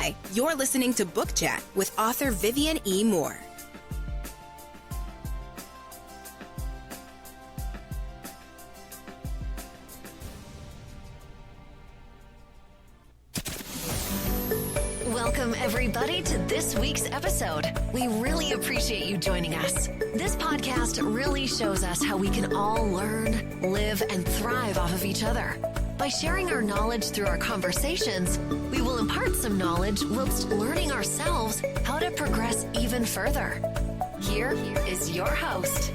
Hi, you're listening to Book Chat with author Vivian E. Moore. Welcome, everybody, to this week's episode. We really appreciate you joining us. This podcast really shows us how we can all learn, live, and thrive off of each other. By sharing our knowledge through our conversations, we will impart some knowledge whilst learning ourselves how to progress even further. Here is your host.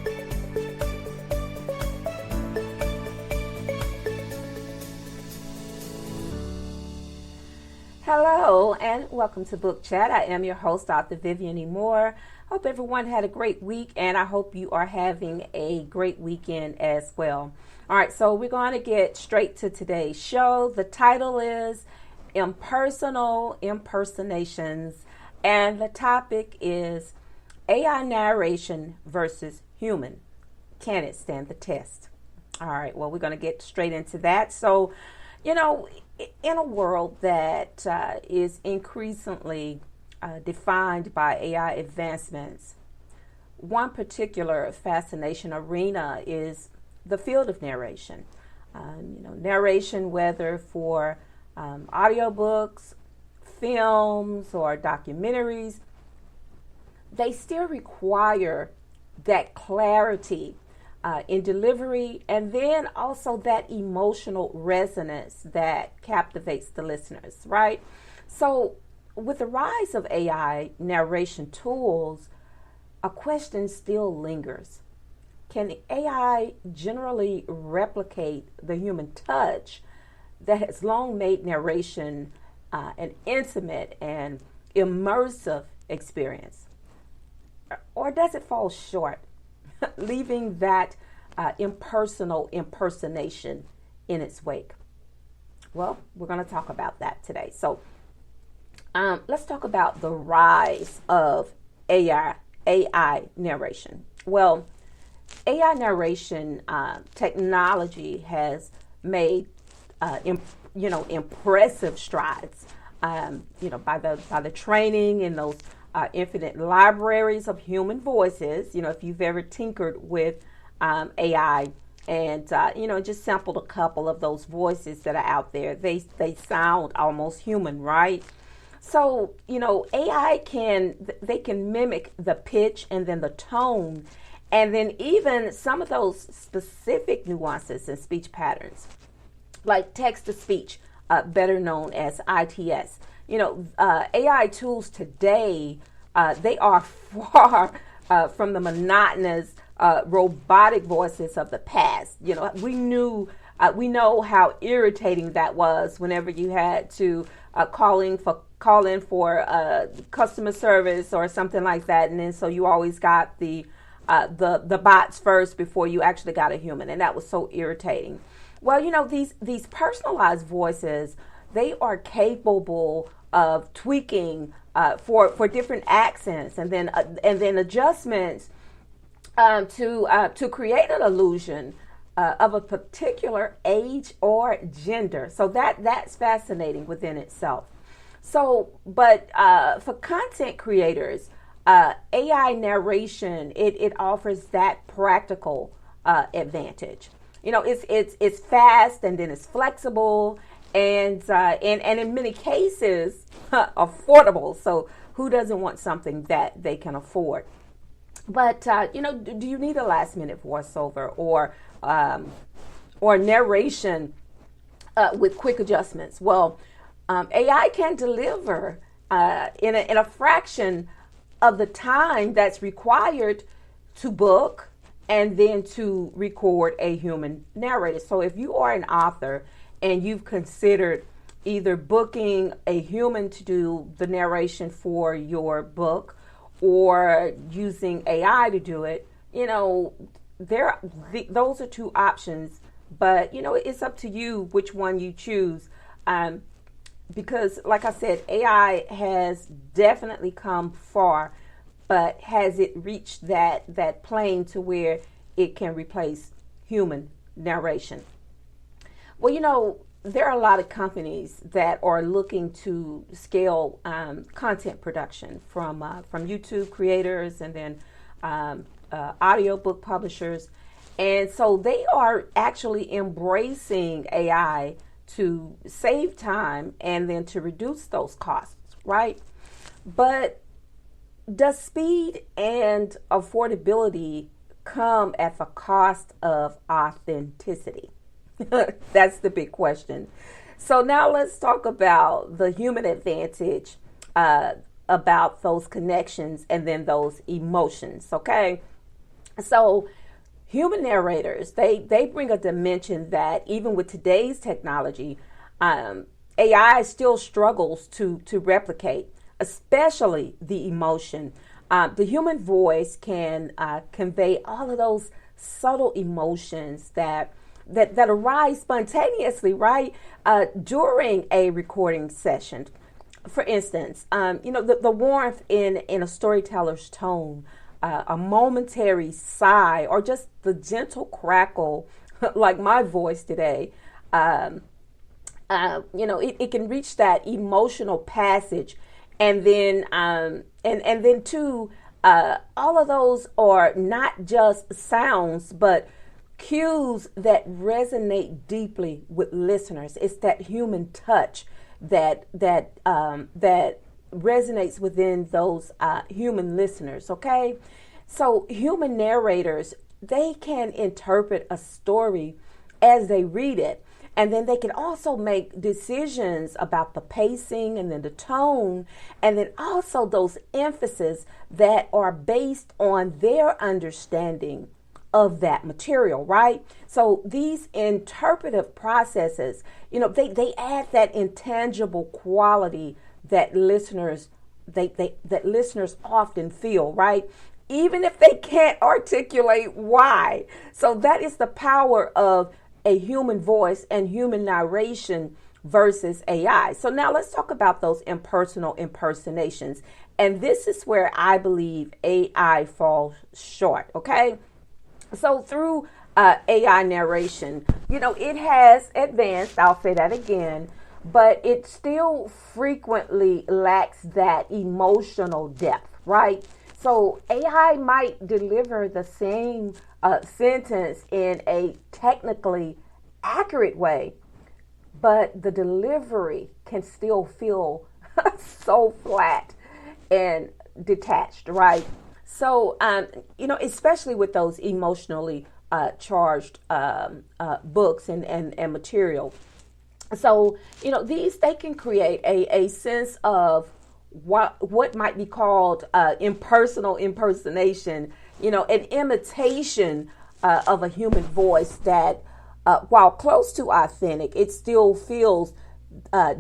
Hello and welcome to Book Chat. I am your host, Author Vivian E. Moore. Hope everyone had a great week, and I hope you are having a great weekend as well. All right, so we're going to get straight to today's show. The title is Impersonal Impersonations, and the topic is AI narration versus human. Can it stand the test? All right, well, we're going to get straight into that. So, in a world that is increasingly defined by AI advancements, one particular fascination arena is the field of narration. Narration, whether for audiobooks, films, or documentaries, they still require that clarity in delivery, and then also that emotional resonance that captivates the listeners, right? So with the rise of AI narration tools, a question still lingers. Can AI generally replicate the human touch that has long made narration an intimate and immersive experience? Or does it fall short, leaving that impersonal impersonation in its wake? Well, we're going to talk about that today. So let's talk about the rise of AI narration. Well, AI narration technology has made impressive strides. By the training in those infinite libraries of human voices. If you've ever tinkered with AI and just sampled a couple of those voices that are out there, they sound almost human, right? So AI can mimic the pitch and then the tone, and then even some of those specific nuances and speech patterns, like text to speech, better known as ITS. AI tools today, they are far from the monotonous, robotic voices of the past. We know how irritating that was whenever you had to call in for customer service or something like that, and then so you always got the bots first before you actually got a human, and that was so irritating. Well, these personalized voices, they are capable of tweaking for different accents and then adjustments to create an illusion of a particular age or gender. So that's fascinating within itself. So, but for content creators, AI narration, it offers that practical advantage. It's fast, and then it's flexible, and in many cases affordable. So who doesn't want something that they can afford? But do you need a last minute voiceover or narration with quick adjustments? Well, AI can deliver in a fraction of the time that's required to book and then to record a human narrator. So if you are an author and you've considered either booking a human to do the narration for your book or using AI to do it, those are two options. But, it's up to you which one you choose. Because, like I said, AI has definitely come far, but has it reached that plane to where it can replace human narration? Well, there are a lot of companies that are looking to scale content production from YouTube creators and then audiobook publishers. And so they are actually embracing AI to save time and then to reduce those costs, right? But does speed and affordability come at the cost of authenticity? That's the big question. So now let's talk about the human advantage, about those connections and then those emotions, okay? So human narrators, they bring a dimension that even with today's technology, AI still struggles to replicate, especially the emotion. The human voice can convey all of those subtle emotions that arise spontaneously, right, during a recording session. For instance, the warmth in a storyteller's tone, a momentary sigh, or just the gentle crackle, like my voice today. It can reach that emotional passage, and then and then too, all of those are not just sounds, but cues that resonate deeply with listeners. It's that human touch that resonates within those human listeners. Okay, so human narrators, they can interpret a story as they read it, and then they can also make decisions about the pacing and then the tone, and then also those emphasis that are based on their understanding of that material, right? So these interpretive processes, they add that intangible quality that listeners often feel, right? Even if they can't articulate why. So that is the power of a human voice and human narration versus AI. So now let's talk about those impersonal impersonations. And this is where I believe AI falls short, okay? So through AI narration, it has advanced, I'll say that again, but it still frequently lacks that emotional depth, right? So AI might deliver the same sentence in a technically accurate way, but the delivery can still feel so flat and detached, right? So, especially with those emotionally charged books and material. So, they can create a sense of what might be called impersonal impersonation, an imitation of a human voice that, while close to authentic, it still feels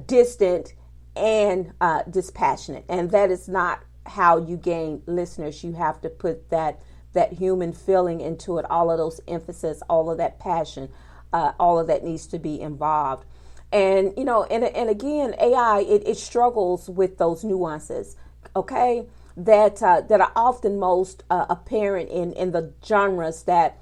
distant and dispassionate. And that is not how you gain listeners. You have to put that human feeling into it, all of those emphasis, all of that passion, all of that needs to be involved. And and again, AI it struggles with those nuances, okay, that are often most apparent in the genres that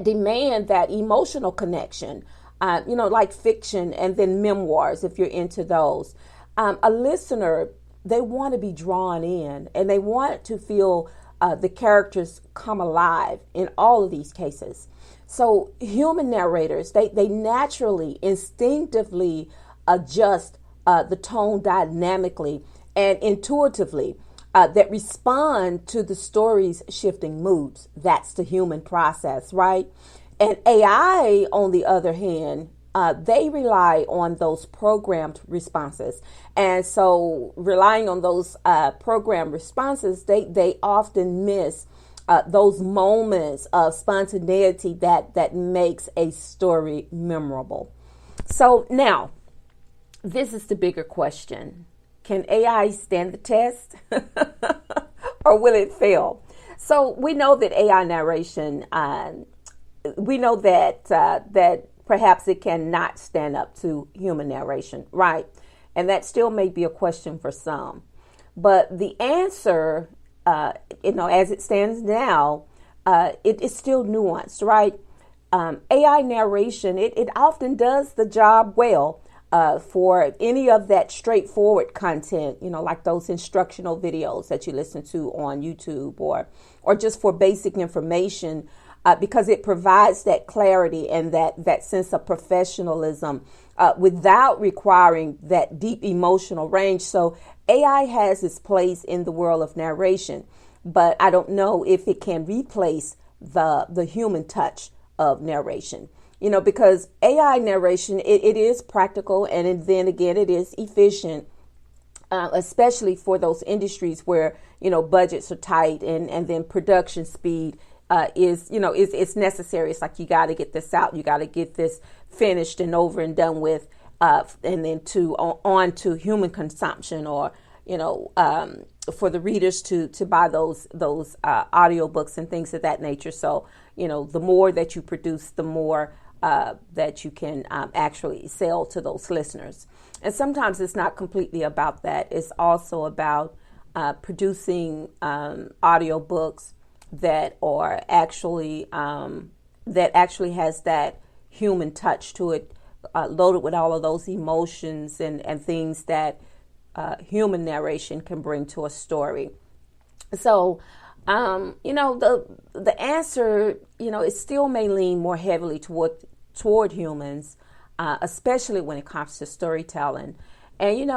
demand that emotional connection, like fiction and then memoirs, if you're into those. A listener, they want to be drawn in and they want to feel the characters come alive in all of these cases. So human narrators, they naturally, instinctively adjust the tone dynamically and intuitively that respond to the story's shifting moods. That's the human process, right? And AI, on the other hand, they rely on those programmed responses. And so relying on those programmed responses, they often miss those moments of spontaneity that makes a story memorable. So now, this is the bigger question. Can AI stand the test or will it fail? So we know that AI narration, we know that perhaps it cannot stand up to human narration, right? And that still may be a question for some. But the answer, as it stands now, it is still nuanced, right? AI narration, it often does the job well for any of that straightforward content, like those instructional videos that you listen to on YouTube or just for basic information, because it provides that clarity and that sense of professionalism without requiring that deep emotional range. So AI has its place in the world of narration, but I don't know if it can replace the human touch of narration, because AI narration, it is practical, and then again, it is efficient, especially for those industries where, budgets are tight and then production speed is necessary. It's like, you got to get this out. You got to get this finished and over and done with, and then on to human consumption, or, for the readers to buy those audiobooks and things of that nature. So, the more that you produce, the more that you can actually sell to those listeners. And sometimes it's not completely about that. It's also about producing audiobooks that are actually has that human touch to it, loaded with all of those emotions and things that human narration can bring to a story. So, the answer, it still may lean more heavily toward humans, especially when it comes to storytelling. And,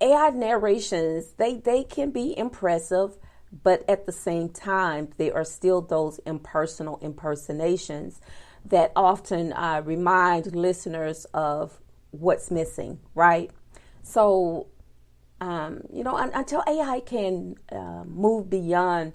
AI narrations, they can be impressive, but at the same time, they are still those impersonal impersonations that often remind listeners of what's missing, right? So, until AI can move beyond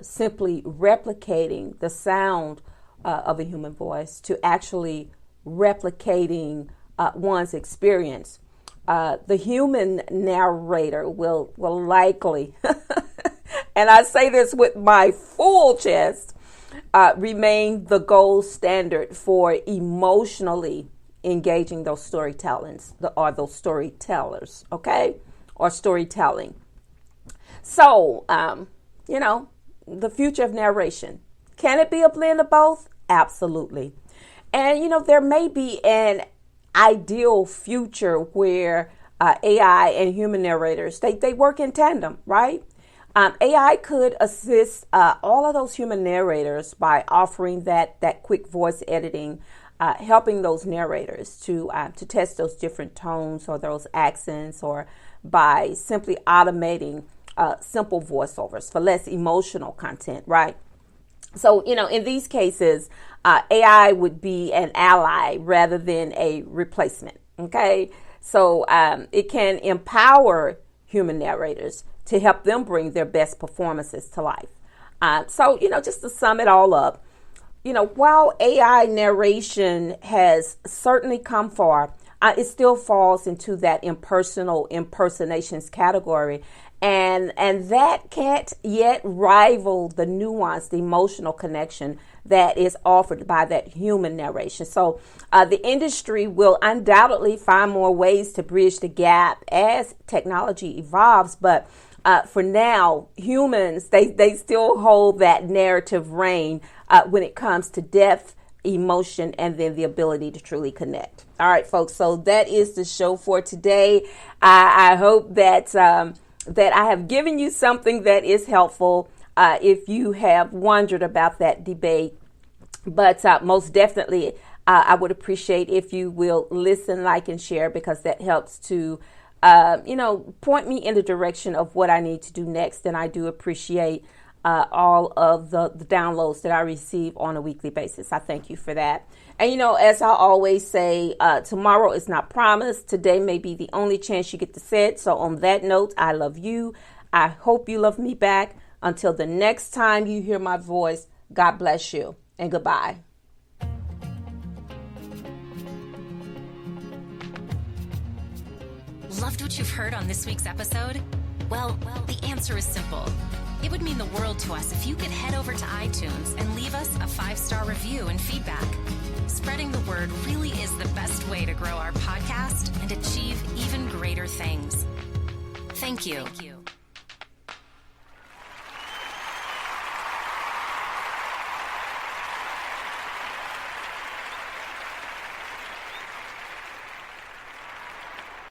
simply replicating the sound of a human voice to actually replicating one's experience, the human narrator will likely, and I say this with my full chest, remain the gold standard for emotionally engaging those storytellers, okay? Or storytelling. So, the future of narration. Can it be a blend of both? Absolutely. And, there may be an ideal future where AI and human narrators, they work in tandem, right? AI could assist all of those human narrators by offering that quick voice editing, helping those narrators to test those different tones or those accents, or by simply automating simple voiceovers for less emotional content, right? So, in these cases, AI would be an ally rather than a replacement, okay? So it can empower human narrators to help them bring their best performances to life. So, just to sum it all up, while AI narration has certainly come far, it still falls into that impersonal impersonations category. And that can't yet rival the nuanced emotional connection that is offered by that human narration. So the industry will undoubtedly find more ways to bridge the gap as technology evolves. But for now, humans, they still hold that narrative reign when it comes to depth, emotion, and then the ability to truly connect. All right, folks. So that is the show for today. I hope that that I have given you something that is helpful if you have wondered about that debate. But most definitely, I would appreciate if you will listen, like, and share, because that helps to, point me in the direction of what I need to do next. And I do appreciate all of the downloads that I receive on a weekly basis. I thank you for that. And, as I always say, tomorrow is not promised. Today may be the only chance you get to say it. So on that note, I love you. I hope you love me back. Until the next time you hear my voice, God bless you and goodbye. Loved what you've heard on this week's episode? Well, the answer is simple. It would mean the world to us if you could head over to iTunes and leave us a 5-star review and feedback. Spreading the word really is the best way to grow our podcast and achieve even greater things. Thank you.